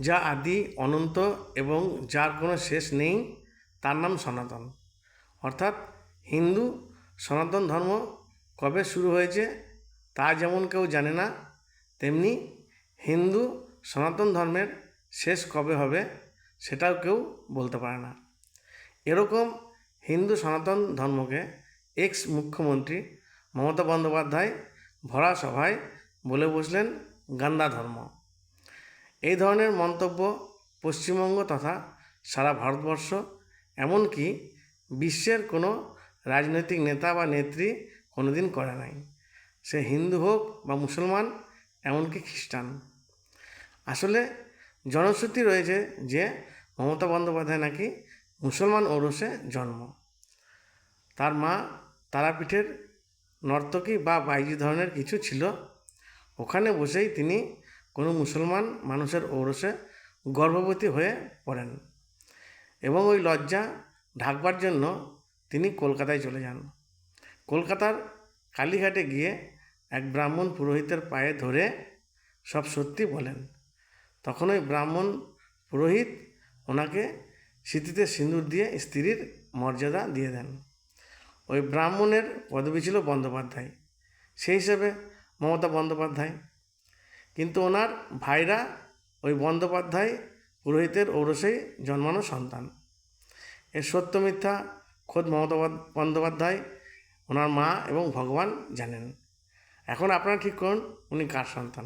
যা আদি অনন্ত এবং যার কোনো শেষ নেই, তার নাম সনাতন। অর্থাৎ হিন্দু সনাতন ধর্ম কবে শুরু হয়েছে তা যেমন কেউ জানে না, তেমনি হিন্দু সনাতন ধর্মের শেষ কবে হবে সেটাও কেউ বলতে পারে না। এরকম হিন্দু সনাতন ধর্মকে এক্স মুখ্যমন্ত্রী মমতা বন্দ্যোপাধ্যায় ভরা সভায় বলে বসলেন গান্দা ধর্ম। এই ধরনের মন্তব্য পশ্চিমবঙ্গ তথা সারা ভারতবর্ষ, এমনকি বিশ্বের কোনো রাজনৈতিক নেতা বা নেত্রী কোনোদিন করে নাই, সে হিন্দু হোক বা মুসলমান, এমনকি খ্রিস্টান। আসলে জনশ্রুতি রয়েছে যে মমতা বন্দ্যোপাধ্যায় নাকি মুসলমান ঔরসে জন্ম। তার মা তারাপীঠের নর্তকী বা বাইজি ধরনের কিছু ছিল। ওখানে বসেই তিনি কোনো মুসলমান মানুষের ঔরসে গর্ভবতী হয়ে পড়েন এবং ওই লজ্জা ঢাকবার জন্য তিনি কলকাতায় চলে যান। কলকাতার কালীঘাটে গিয়ে এক ব্রাহ্মণ পুরোহিতের পায়ে ধরে সব সত্যি বলেন। তখন ওই ব্রাহ্মণ পুরোহিত ওনাকে সিঁথিতে সিঁদুর দিয়ে স্ত্রীর মর্যাদা দিয়ে দেন। ওই ব্রাহ্মণের পদবী ছিল বন্দ্যোপাধ্যায়, সেই হিসেবে মমতা বন্দ্যোপাধ্যায়। কিন্তু ওনার ভাইরা ওই বন্দ্যোপাধ্যায় পুরোহিতের ঔরসেই জন্মানো সন্তান। এর সত্য মিথ্যা খোদ মমতা বন্দ্যোপাধ্যায়, ওনার মা এবং ভগবান জানেন। এখন আপনারা ঠিক করুন উনি কার সন্তান।